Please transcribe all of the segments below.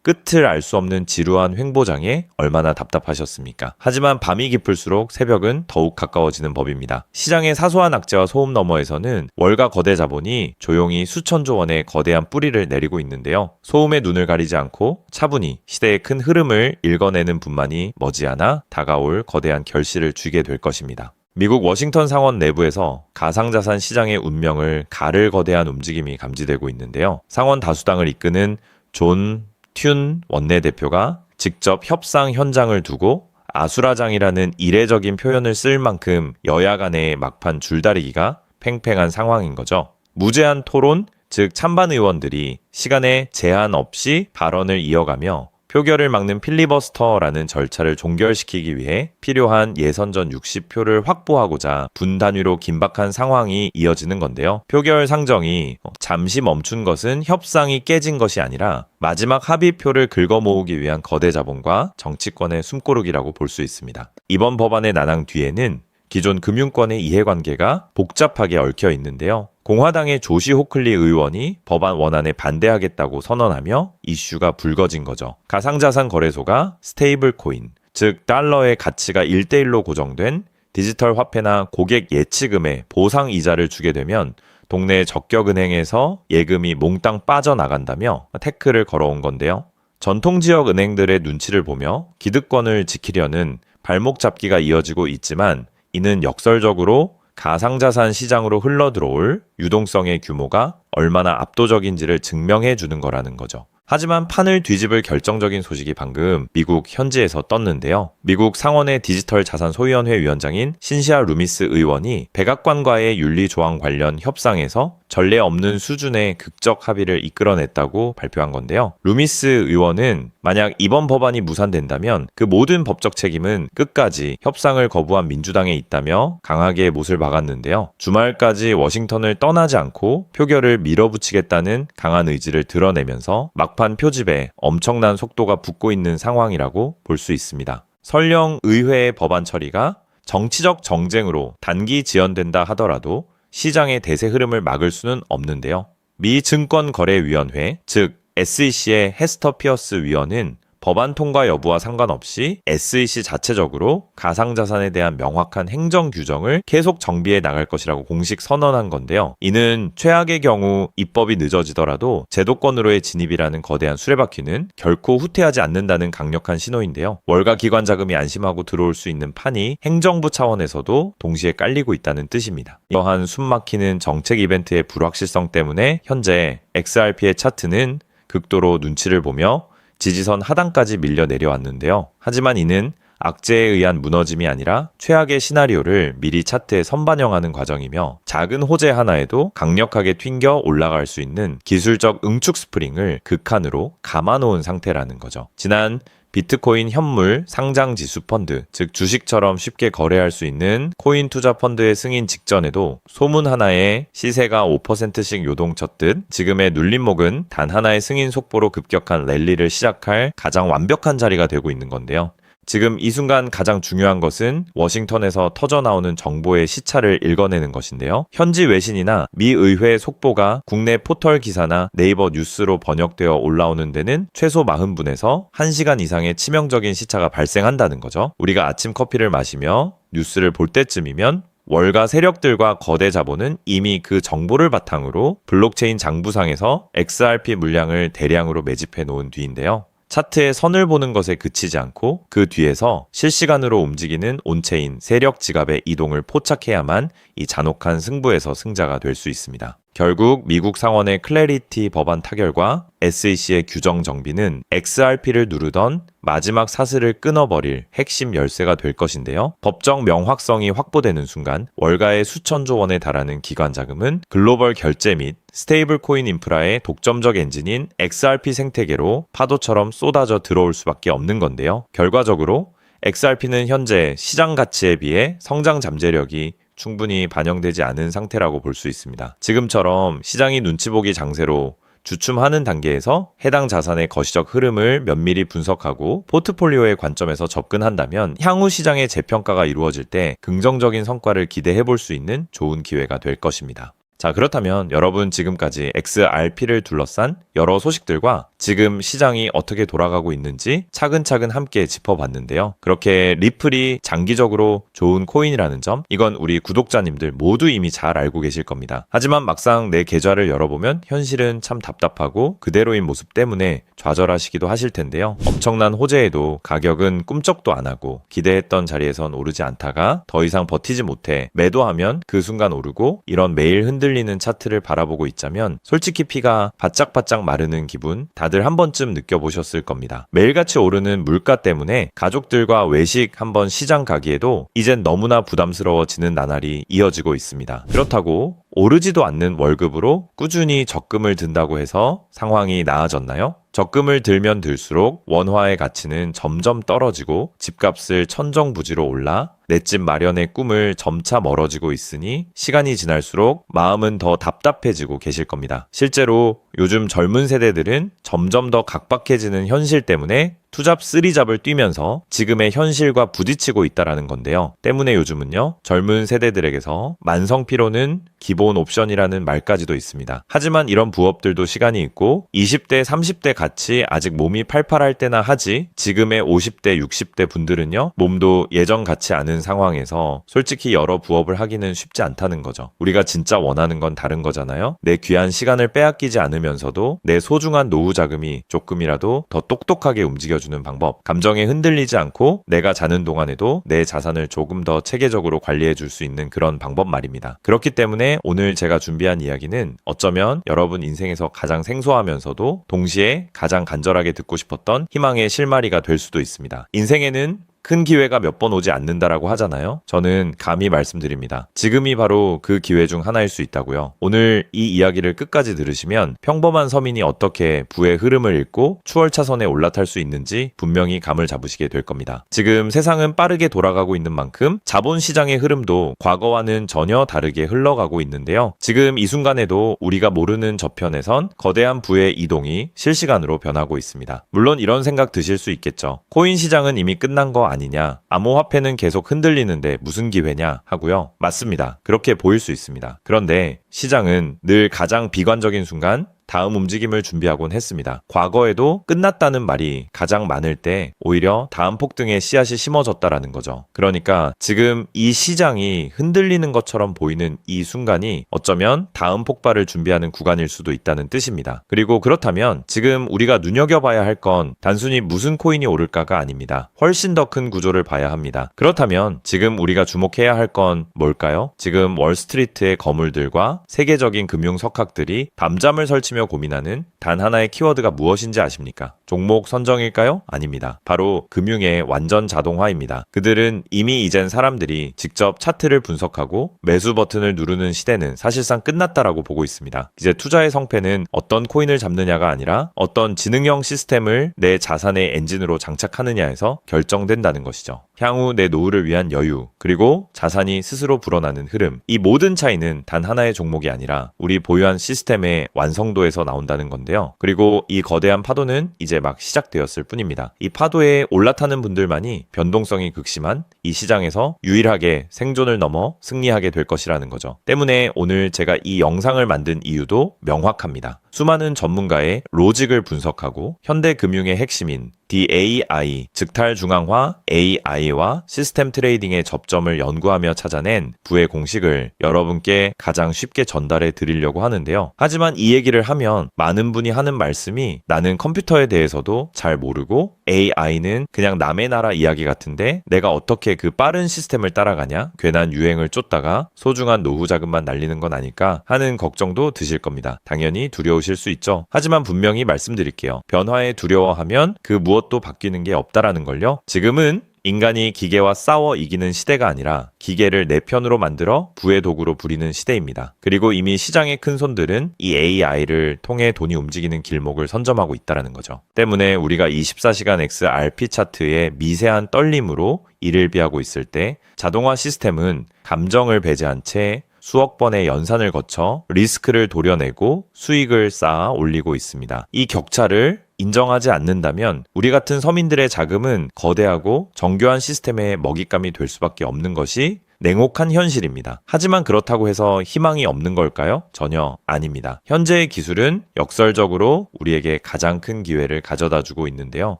끝을 알 수 없는 지루한 횡보장에 얼마나 답답하셨습니까? 하지만 밤이 깊을수록 새벽은 더욱 가까워지는 법입니다. 시장의 사소한 악재와 소음 너머에서는 월가 거대 자본이 조용히 수천조 원의 거대한 뿌리를 내리고 있는데요. 소음에 눈을 가리지 않고 차분히 시대의 큰 흐름을 읽어내는 분만이 머지않아 다가올 거대한 결실을 쥐게 될 것입니다. 미국 워싱턴 상원 내부에서 가상자산 시장의 운명을 가를 거대한 움직임이 감지되고 있는데요. 상원 다수당을 이끄는 존 튠 원내대표가 직접 협상 현장을 두고 아수라장이라는 이례적인 표현을 쓸 만큼 여야 간의 막판 줄다리기가 팽팽한 상황인 거죠. 무제한 토론, 즉 찬반 의원들이 시간에 제한 없이 발언을 이어가며 표결을 막는 필리버스터라는 절차를 종결시키기 위해 필요한 예선전 60표를 확보하고자 분단위로 긴박한 상황이 이어지는 건데요. 표결 상정이 잠시 멈춘 것은 협상이 깨진 것이 아니라 마지막 합의표를 긁어 모으기 위한 거대 자본과 정치권의 숨고르기라고 볼 수 있습니다. 이번 법안의 난항 뒤에는 기존 금융권의 이해관계가 복잡하게 얽혀 있는데요. 공화당의 조시 호클리 의원이 법안 원안에 반대하겠다고 선언하며 이슈가 불거진 거죠. 가상자산 거래소가 스테이블 코인, 즉 달러의 가치가 1대1로 고정된 디지털 화폐나 고객 예치금에 보상 이자를 주게 되면 동네 적격은행에서 예금이 몽땅 빠져나간다며 태클을 걸어온 건데요. 전통 지역 은행들의 눈치를 보며 기득권을 지키려는 발목 잡기가 이어지고 있지만 이는 역설적으로 가상자산 시장으로 흘러들어올 유동성의 규모가 얼마나 압도적인지를 증명해 주는 거라는 거죠. 하지만 판을 뒤집을 결정적인 소식이 방금 미국 현지에서 떴는데요. 미국 상원의 디지털 자산 소위원회 위원장인 신시아 루미스 의원이 백악관과의 윤리조항 관련 협상에서 전례 없는 수준의 극적 합의를 이끌어냈다고 발표한 건데요. 루미스 의원은 만약 이번 법안이 무산된다면 그 모든 법적 책임은 끝까지 협상을 거부한 민주당에 있다며 강하게 못을 박았는데요. 주말까지 워싱턴을 떠나지 않고 표결을 밀어붙이겠다는 강한 의지를 드러내면서 막판 표집에 엄청난 속도가 붙고 있는 상황이라고 볼 수 있습니다. 설령 의회의 법안 처리가 정치적 정쟁으로 단기 지연된다 하더라도 시장의 대세 흐름을 막을 수는 없는데요. 미 증권거래위원회, 즉 SEC의 헤스터 피어스 위원은 법안 통과 여부와 상관없이 SEC 자체적으로 가상자산에 대한 명확한 행정 규정을 계속 정비해 나갈 것이라고 공식 선언한 건데요. 이는 최악의 경우 입법이 늦어지더라도 제도권으로의 진입이라는 거대한 수레바퀴는 결코 후퇴하지 않는다는 강력한 신호인데요. 월가 기관 자금이 안심하고 들어올 수 있는 판이 행정부 차원에서도 동시에 깔리고 있다는 뜻입니다. 이러한 숨막히는 정책 이벤트의 불확실성 때문에 현재 XRP의 차트는 극도로 눈치를 보며 지지선 하단까지 밀려 내려왔는데요. 하지만 이는 악재에 의한 무너짐이 아니라 최악의 시나리오를 미리 차트에 선반영하는 과정이며 작은 호재 하나에도 강력하게 튕겨 올라갈 수 있는 기술적 응축 스프링을 극한으로 감아놓은 상태라는 거죠. 지난 비트코인 현물 상장 지수 펀드, 즉 주식처럼 쉽게 거래할 수 있는 코인 투자 펀드의 승인 직전에도 소문 하나에 시세가 5%씩 요동쳤듯 지금의 눌림목은 단 하나의 승인 속보로 급격한 랠리를 시작할 가장 완벽한 자리가 되고 있는 건데요. 지금 이 순간 가장 중요한 것은 워싱턴에서 터져나오는 정보의 시차를 읽어내는 것인데요. 현지 외신이나 미 의회 속보가 국내 포털 기사나 네이버 뉴스로 번역되어 올라오는 데는 최소 40분에서 1시간 이상의 치명적인 시차가 발생한다는 거죠. 우리가 아침 커피를 마시며 뉴스를 볼 때쯤이면 월가 세력들과 거대 자본은 이미 그 정보를 바탕으로 블록체인 장부상에서 XRP 물량을 대량으로 매집해 놓은 뒤인데요. 차트의 선을 보는 것에 그치지 않고 그 뒤에서 실시간으로 움직이는 온체인 세력 지갑의 이동을 포착해야만 이 잔혹한 승부에서 승자가 될 수 있습니다. 결국 미국 상원의 클래리티 법안 타결과 SEC의 규정 정비는 XRP를 누르던 마지막 사슬을 끊어버릴 핵심 열쇠가 될 것인데요. 법적 명확성이 확보되는 순간 월가의 수천조 원에 달하는 기관 자금은 글로벌 결제 및 스테이블 코인 인프라의 독점적 엔진인 XRP 생태계로 파도처럼 쏟아져 들어올 수밖에 없는 건데요. 결과적으로 XRP는 현재 시장 가치에 비해 성장 잠재력이 충분히 반영되지 않은 상태라고 볼 수 있습니다. 지금처럼 시장이 눈치 보기 장세로 주춤하는 단계에서 해당 자산의 거시적 흐름을 면밀히 분석하고 포트폴리오의 관점에서 접근한다면 향후 시장의 재평가가 이루어질 때 긍정적인 성과를 기대해 볼 수 있는 좋은 기회가 될 것입니다. 자, 그렇다면 여러분 지금까지 XRP를 둘러싼 여러 소식들과 지금 시장이 어떻게 돌아가고 있는지 차근차근 함께 짚어봤는데요. 그렇게 리플이 장기적으로 좋은 코인이라는 점, 이건 우리 구독자님들 모두 이미 잘 알고 계실 겁니다. 하지만 막상 내 계좌를 열어보면 현실은 참 답답하고 그대로인 모습 때문에 좌절하시기도 하실 텐데요. 엄청난 호재에도 가격은 꿈쩍도 안 하고 기대했던 자리에선 오르지 않다가 더 이상 버티지 못해 매도하면 그 순간 오르고, 이런 매일 흔들리는 차트를 바라보고 있자면 솔직히 피가 바짝바짝 마르는 기분 다들 한 번쯤 느껴보셨을 겁니다. 매일같이 오르는 물가 때문에 가족들과 외식 한번 시장 가기에도 이젠 너무나 부담스러워지는 나날이 이어지고 있습니다. 그렇다고 오르지도 않는 월급으로 꾸준히 적금을 든다고 해서 상황이 나아졌나요? 적금을 들면 들수록 원화의 가치는 점점 떨어지고 집값을 천정부지로 올라 내 집 마련의 꿈을 점차 멀어지고 있으니 시간이 지날수록 마음은 더 답답해지고 계실 겁니다. 실제로 요즘 젊은 세대들은 점점 더 각박해지는 현실 때문에 투잡 쓰리잡을 뛰면서 지금의 현실과 부딪히고 있다라는 건데요. 때문에 요즘은요, 젊은 세대들에게서 만성 피로는 기본 옵션이라는 말까지도 있습니다. 하지만 이런 부업들도 시간이 있고 20대, 30대 같이 아직 몸이 팔팔할 때나 하지, 지금의 50대, 60대 분들은요, 몸도 예전 같지 않은 상황에서 솔직히 여러 부업을 하기는 쉽지 않다는 거죠. 우리가 진짜 원하는 건 다른 거잖아요. 내 귀한 시간을 빼앗기지 않으면서도 내 소중한 노후 자금이 조금이라도 더 똑똑하게 움직여주는 방법, 감정에 흔들리지 않고 내가 자는 동안에도 내 자산을 조금 더 체계적으로 관리해 줄 수 있는 그런 방법 말입니다. 그렇기 때문에 오늘 제가 준비한 이야기는 어쩌면 여러분 인생에서 가장 생소하면서도 동시에 가장 간절하게 듣고 싶었던 희망의 실마리가 될 수도 있습니다. 인생에는 큰 기회가 몇 번 오지 않는다라고 하잖아요. 저는 감히 말씀드립니다. 지금이 바로 그 기회 중 하나일 수 있다고요. 오늘 이 이야기를 끝까지 들으시면 평범한 서민이 어떻게 부의 흐름을 읽고 추월차선에 올라탈 수 있는지 분명히 감을 잡으시게 될 겁니다. 지금 세상은 빠르게 돌아가고 있는 만큼 자본시장의 흐름도 과거와는 전혀 다르게 흘러가고 있는데요. 지금 이 순간에도 우리가 모르는 저편에선 거대한 부의 이동이 실시간으로 변하고 있습니다. 물론 이런 생각 드실 수 있겠죠. 코인 시장은 이미 끝난 거 아니냐, 암호화폐는 계속 흔들리는데 무슨 기회냐 하고요. 맞습니다. 그렇게 보일 수 있습니다. 그런데 시장은 늘 가장 비관적인 순간 다음 움직임을 준비하곤 했습니다. 과거에도 끝났다는 말이 가장 많을 때 오히려 다음 폭등의 씨앗이 심어졌다라는 거죠. 그러니까 지금 이 시장이 흔들리는 것처럼 보이는 이 순간이 어쩌면 다음 폭발을 준비하는 구간일 수도 있다는 뜻입니다. 그리고 그렇다면 지금 우리가 눈여겨봐야 할 건 단순히 무슨 코인이 오를까가 아닙니다. 훨씬 더 큰 구조를 봐야 합니다. 그렇다면 지금 우리가 주목해야 할 건 뭘까요? 지금 월스트리트의 거물들과 세계적인 금융 석학들이 밤잠을 설치며 고민하는 단 하나의 키워드가 무엇인지 아십니까? 종목 선정일까요? 아닙니다. 바로 금융의 완전 자동화입니다. 그들은 이미 이젠 사람들이 직접 차트를 분석하고 매수 버튼을 누르는 시대는 사실상 끝났다라고 보고 있습니다. 이제 투자의 성패는 어떤 코인을 잡느냐가 아니라 어떤 지능형 시스템을 내 자산의 엔진으로 장착하느냐에서 결정된다는 것이죠. 향후 내 노후를 위한 여유, 그리고 자산이 스스로 불어나는 흐름, 이 모든 차이는 단 하나의 종목이 아니라 우리 보유한 시스템의 완성도에서 나온다는 건데요. 그리고 이 거대한 파도는 이제 막 시작되었을 뿐입니다. 이 파도에 올라타는 분들만이 변동성이 극심한 이 시장에서 유일하게 생존을 넘어 승리하게 될 것이라는 거죠. 때문에 오늘 제가 이 영상을 만든 이유도 명확합니다. 수많은 전문가의 로직을 분석하고 현대 금융의 핵심인 DAI, 즉 탈중앙화 AI와 시스템 트레이딩의 접점을 연구하며 찾아낸 부의 공식을 여러분께 가장 쉽게 전달해 드리려고 하는데요. 하지만 이 얘기를 하면 많은 분이 하는 말씀이 나는 컴퓨터에 대해서도 잘 모르고 AI는 그냥 남의 나라 이야기 같은데 내가 어떻게 그 빠른 시스템을 따라가냐? 괜한 유행을 쫓다가 소중한 노후 자금만 날리는 건 아닐까 하는 걱정도 드실 겁니다. 당연히 두려우실 수 있죠. 하지만 분명히 말씀드릴게요. 변화에 두려워하면 그 무엇도 바뀌는 게 없다라는 걸요. 지금은 인간이 기계와 싸워 이기는 시대가 아니라 기계를 내 편으로 만들어 부의 도구로 부리는 시대입니다. 그리고 이미 시장의 큰 손들은 이 AI를 통해 돈이 움직이는 길목을 선점하고 있다는 거죠. 때문에 우리가 24시간 XRP 차트의 미세한 떨림으로 이를 비하고 있을 때 자동화 시스템은 감정을 배제한 채 수억 번의 연산을 거쳐 리스크를 도려내고 수익을 쌓아 올리고 있습니다. 이 격차를 인정하지 않는다면 우리 같은 서민들의 자금은 거대하고 정교한 시스템의 먹잇감이 될 수밖에 없는 것이 냉혹한 현실입니다. 하지만 그렇다고 해서 희망이 없는 걸까요? 전혀 아닙니다. 현재의 기술은 역설적으로 우리에게 가장 큰 기회를 가져다주고 있는데요.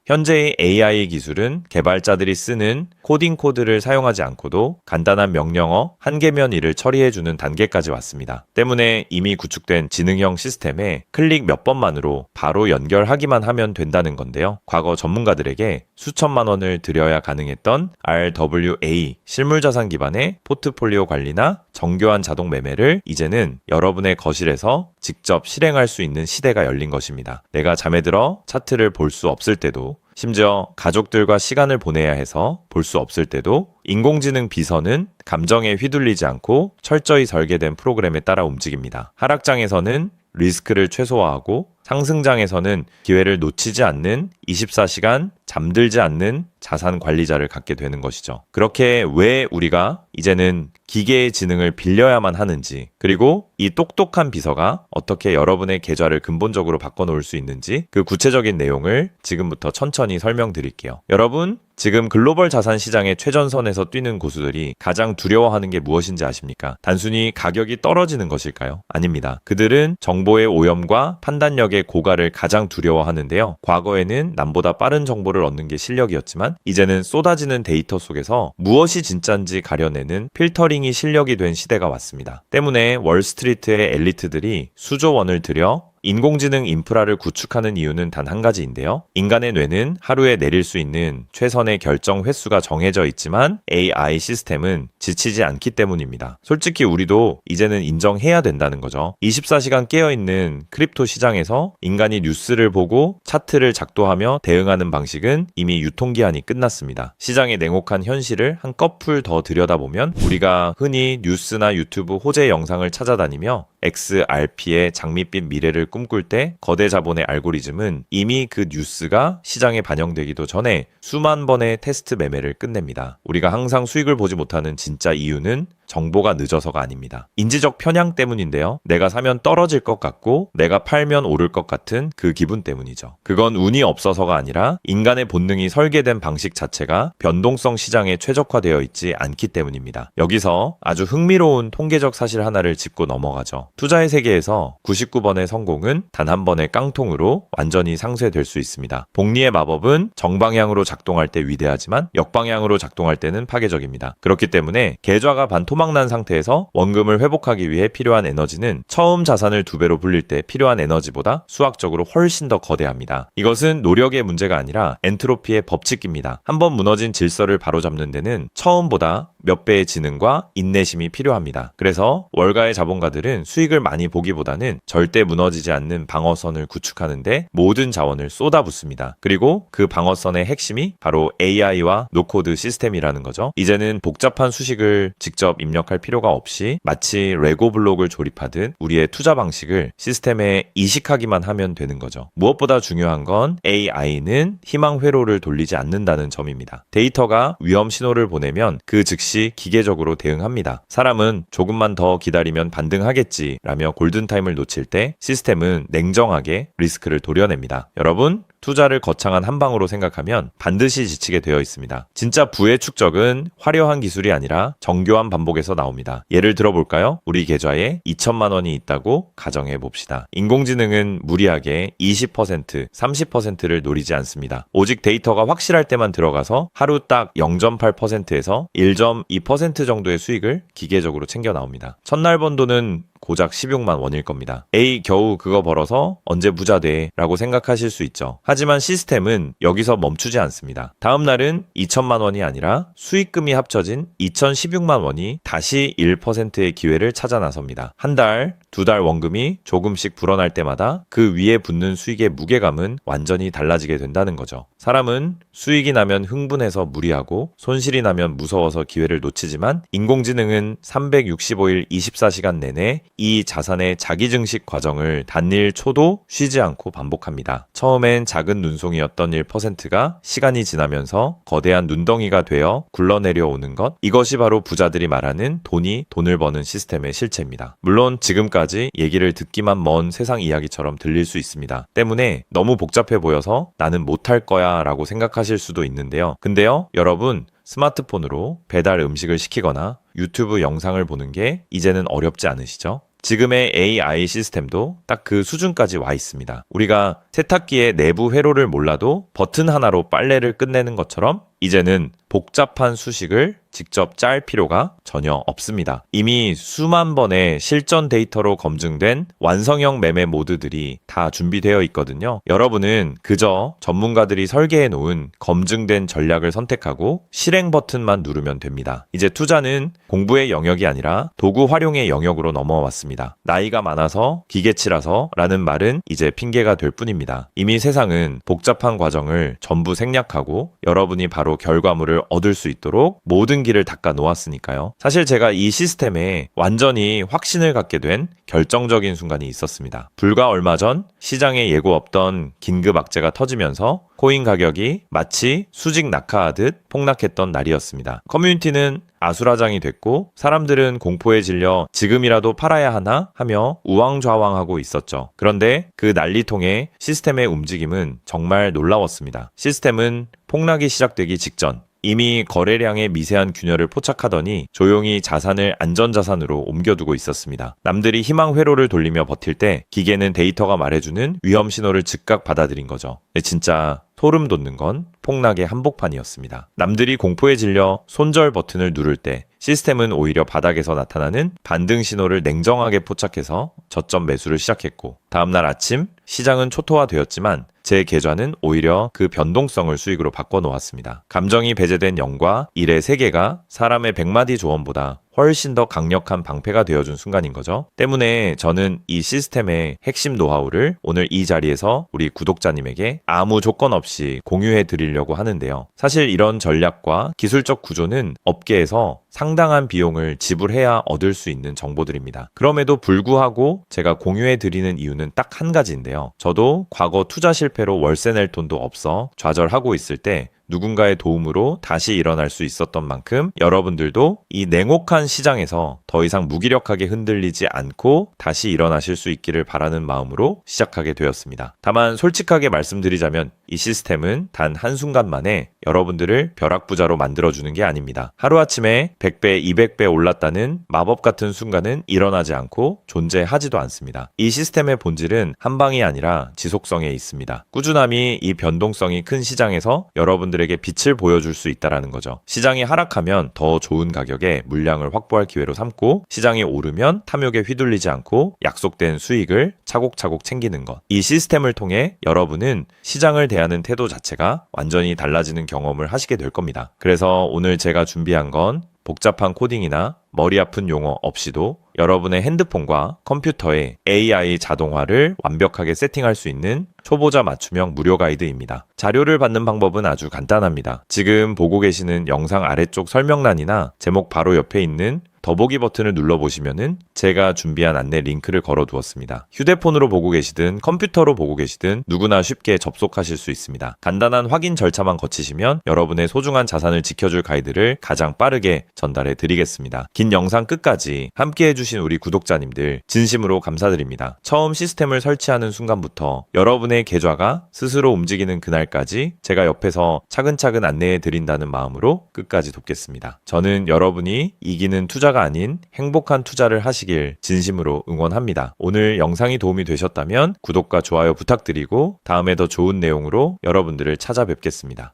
현재의 AI 기술은 개발자들이 쓰는 코딩 코드를 사용하지 않고도 간단한 명령어 한 개면 일을 처리해주는 단계까지 왔습니다. 때문에 이미 구축된 지능형 시스템에 클릭 몇 번만으로 바로 연결하기만 하면 된다는 건데요. 과거 전문가들에게 수천만 원을 들여야 가능했던 RWA 실물자산 기반의 포트폴리오 관리나 정교한 자동 매매를 이제는 여러분의 거실에서 직접 실행할 수 있는 시대가 열린 것입니다. 내가 잠에 들어 차트를 볼 수 없을 때도, 심지어 가족들과 시간을 보내야 해서 볼 수 없을 때도 인공지능 비서는 감정에 휘둘리지 않고 철저히 설계된 프로그램에 따라 움직입니다. 하락장에서는 리스크를 최소화하고 상승장에서는 기회를 놓치지 않는 24시간 잠들지 않는 자산 관리자를 갖게 되는 것이죠. 그렇게 왜 우리가 이제는 기계의 지능을 빌려야만 하는지, 그리고 이 똑똑한 비서가 어떻게 여러분의 계좌를 근본적으로 바꿔놓을 수 있는지 그 구체적인 내용을 지금부터 천천히 설명드릴게요. 여러분, 지금 글로벌 자산 시장의 최전선에서 뛰는 고수들이 가장 두려워하는 게 무엇인지 아십니까? 단순히 가격이 떨어지는 것일까요? 아닙니다. 그들은 정보의 오염과 판단력의 고갈을 가장 두려워하는데요. 과거에는 남보다 빠른 정보를 얻는 게 실력이었지만 이제는 쏟아지는 데이터 속에서 무엇이 진짜인지 가려내는 필터링이 실력이 된 시대가 왔습니다. 때문에 월스트리트의 엘리트들이 수조 원을 들여 인공지능 인프라를 구축하는 이유는 단 한 가지인데요. 인간의 뇌는 하루에 내릴 수 있는 최선의 결정 횟수가 정해져 있지만 AI 시스템은 지치지 않기 때문입니다. 솔직히 우리도 이제는 인정해야 된다는 거죠. 24시간 깨어있는 크립토 시장에서 인간이 뉴스를 보고 차트를 작도하며 대응하는 방식은 이미 유통기한이 끝났습니다. 시장의 냉혹한 현실을 한꺼풀 더 들여다보면 우리가 흔히 뉴스나 유튜브 호재 영상을 찾아다니며 XRP의 장밋빛 미래를 꿈꿀 때 거대 자본의 알고리즘은 이미 그 뉴스가 시장에 반영되기도 전에 수만 번의 테스트 매매를 끝냅니다. 우리가 항상 수익을 보지 못하는 진짜 이유는 정보가 늦어서가 아닙니다. 인지적 편향 때문인데요. 내가 사면 떨어질 것 같고 내가 팔면 오를 것 같은 그 기분 때문이죠. 그건 운이 없어서가 아니라 인간의 본능이 설계된 방식 자체가 변동성 시장에 최적화되어 있지 않기 때문입니다. 여기서 아주 흥미로운 통계적 사실 하나를 짚고 넘어가죠. 투자의 세계에서 99번의 성공은 단 한 번의 깡통으로 완전히 상쇄될 수 있습니다. 복리의 마법은 정방향으로 작동할 때 위대하지만 역방향으로 작동할 때는 파괴적입니다. 그렇기 때문에 계좌가 반토막난 상태에서 원금을 회복하기 위해 필요한 에너지는 처음 자산을 2배로 불릴 때 필요한 에너지보다 수학적으로 훨씬 더 거대합니다. 이것은 노력의 문제가 아니라 엔트로피의 법칙입니다. 한번 무너진 질서를 바로잡는 데는 처음보다 몇 배의 지능과 인내심이 필요합니다. 그래서 월가의 자본가들은 수익을 많이 보기보다는 절대 무너지지 않는 방어선을 구축하는데 모든 자원을 쏟아붓습니다. 그리고 그 방어선의 핵심이 바로 AI와 노코드 시스템이라는 거죠. 이제는 복잡한 수식을 직접 입력할 필요가 없이 마치 레고 블록을 조립하듯 우리의 투자 방식을 시스템에 이식하기만 하면 되는 거죠. 무엇보다 중요한 건 AI는 희망 회로를 돌리지 않는다는 점입니다. 데이터가 위험 신호를 보내면 그 즉시 기계적으로 대응합니다. 사람은 조금만 더 기다리면 반등하겠지 라며 골든타임을 놓칠 때 시스템은 냉정하게 리스크를 도려냅니다. 여러분, 투자를 거창한 한 방으로 생각하면 반드시 지치게 되어 있습니다. 진짜 부의 축적은 화려한 기술이 아니라 정교한 반복에서 나옵니다. 예를 들어볼까요? 우리 계좌에 2천만 원이 있다고 가정해 봅시다. 인공지능은 무리하게 20%, 30%를 노리지 않습니다. 오직 데이터가 확실할 때만 들어가서 하루 딱 0.8%에서 1.2% 정도의 수익을 기계적으로 챙겨 나옵니다. 첫날 번 돈은 고작 16만 원일 겁니다. 에이, 겨우 그거 벌어서 언제 부자 돼? 라고 생각하실 수 있죠. 하지만 시스템은 여기서 멈추지 않습니다. 다음 날은 2천만 원이 아니라 수익금이 합쳐진 2,016만 원이 다시 1%의 기회를 찾아 나섭니다. 한 달, 2달 원금이 조금씩 불어날 때마다 그 위에 붙는 수익의 무게감은 완전히 달라지게 된다는 거죠. 사람은 수익이 나면 흥분해서 무리하고 손실이 나면 무서워서 기회를 놓치지만 인공지능은 365일 24시간 내내 이 자산의 자기증식 과정을 단일 초도 쉬지 않고 반복합니다. 처음엔 작은 눈송이였던 1%가 시간이 지나면서 거대한 눈덩이가 되어 굴러내려오는 것, 이것이 바로 부자들이 말하는 돈이 돈을 버는 시스템의 실체입니다. 물론 지금까지 얘기를 듣기만 먼 세상 이야기처럼 들릴 수 있습니다. 때문에 너무 복잡해 보여서 나는 못할 거야 라고 생각하실 수도 있는데요. 근데요, 여러분, 스마트폰으로 배달 음식을 시키거나 유튜브 영상을 보는 게 이제는 어렵지 않으시죠? 지금의 AI 시스템도 딱 그 수준까지 와 있습니다. 우리가 세탁기의 내부 회로를 몰라도 버튼 하나로 빨래를 끝내는 것처럼 이제는 복잡한 수식을 직접 짤 필요가 전혀 없습니다. 이미 수만 번의 실전 데이터로 검증된 완성형 매매 모드들이 다 준비되어 있거든요. 여러분은 그저 전문가들이 설계해 놓은 검증된 전략을 선택하고 실행 버튼만 누르면 됩니다. 이제 투자는 공부의 영역이 아니라 도구 활용의 영역으로 넘어왔습니다. 나이가 많아서 기계치라서 라는 말은 이제 핑계가 될 뿐입니다. 이미 세상은 복잡한 과정을 전부 생략하고 여러분이 바로 결과물을 얻을 수 있도록 모든 길을 닦아 놓았으니까요. 사실 제가 이 시스템에 완전히 확신을 갖게 된 결정적인 순간이 있었습니다. 불과 얼마 전 시장에 예고 없던 긴급 악재가 터지면서 코인 가격이 마치 수직 낙하하듯 폭락했던 날이었습니다. 커뮤니티는 아수라장이 됐고 사람들은 공포에 질려 지금이라도 팔아야 하나 하며 우왕좌왕하고 있었죠. 그런데 그 난리통의 시스템의 움직임은 정말 놀라웠습니다. 시스템은 폭락이 시작되기 직전 이미 거래량의 미세한 균열을 포착하더니 조용히 자산을 안전자산으로 옮겨두고 있었습니다. 남들이 희망 회로를 돌리며 버틸 때 기계는 데이터가 말해주는 위험 신호를 즉각 받아들인 거죠. 진짜 소름 돋는 건 폭락의 한복판이었습니다. 남들이 공포에 질려 손절 버튼을 누를 때 시스템은 오히려 바닥에서 나타나는 반등 신호를 냉정하게 포착해서 저점 매수를 시작했고 다음날 아침 시장은 초토화되었지만 제 계좌는 오히려 그 변동성을 수익으로 바꿔놓았습니다. 감정이 배제된 0과 1의 세계가 사람의 100마디 조언보다 훨씬 더 강력한 방패가 되어준 순간인 거죠. 때문에 저는 이 시스템의 핵심 노하우를 오늘 이 자리에서 우리 구독자님에게 아무 조건 없이 공유해 드리려고 하는데요. 사실 이런 전략과 기술적 구조는 업계에서 상당한 비용을 지불해야 얻을 수 있는 정보들입니다. 그럼에도 불구하고 제가 공유해 드리는 이유는 딱 한 가지인데요. 저도 과거 투자 실패로 월세 낼 돈도 없어 좌절하고 있을 때 누군가의 도움으로 다시 일어날 수 있었던 만큼 여러분들도 이 냉혹한 시장에서 더 이상 무기력하게 흔들리지 않고 다시 일어나실 수 있기를 바라는 마음으로 시작하게 되었습니다. 다만 솔직하게 말씀드리자면 이 시스템은 단 한순간 만에 여러분들을 벼락부자로 만들어주는 게 아닙니다. 하루아침에 100배, 200배 올랐다는 마법 같은 순간은 일어나지 않고 존재하지도 않습니다. 이 시스템의 본질은 한 방이 아니라 지속성에 있습니다. 꾸준함이 이 변동성이 큰 시장에서 여러분들에게 빛을 보여줄 수 있다는 거죠. 시장이 하락하면 더 좋은 가격에 물량을 확보할 기회로 삼고 시장이 오르면 탐욕에 휘둘리지 않고 약속된 수익을 차곡차곡 챙기는 것. 이 시스템을 통해 여러분은 시장을 대하는 태도 자체가 완전히 달라지는 경험을 하시게 될 겁니다. 그래서 오늘 제가 준비한 건 복잡한 코딩이나 머리 아픈 용어 없이도 여러분의 핸드폰과 컴퓨터에 AI 자동화를 완벽하게 세팅할 수 있는 초보자 맞춤형 무료 가이드입니다. 자료를 받는 방법은 아주 간단합니다. 지금 보고 계시는 영상 아래쪽 설명란이나 제목 바로 옆에 있는 더보기 버튼을 눌러보시면은 제가 준비한 안내 링크를 걸어두었습니다. 휴대폰으로 보고 계시든 컴퓨터로 보고 계시든 누구나 쉽게 접속하실 수 있습니다. 간단한 확인 절차만 거치시면 여러분의 소중한 자산을 지켜줄 가이드를 가장 빠르게 전달해 드리겠습니다. 긴 영상 끝까지 함께 해주신 우리 구독자님들 진심으로 감사드립니다. 처음 시스템을 설치하는 순간부터 여러분의 계좌가 스스로 움직이는 그날까지 제가 옆에서 차근차근 안내해 드린다는 마음으로 끝까지 돕겠습니다. 저는 여러분이 이기는 투자가 아닌 행복한 투자를 하시길 진심으로 응원합니다. 오늘 영상이 도움이 되셨다면 구독과 좋아요 부탁드리고 다음에 더 좋은 내용으로 여러분들을 찾아뵙겠습니다.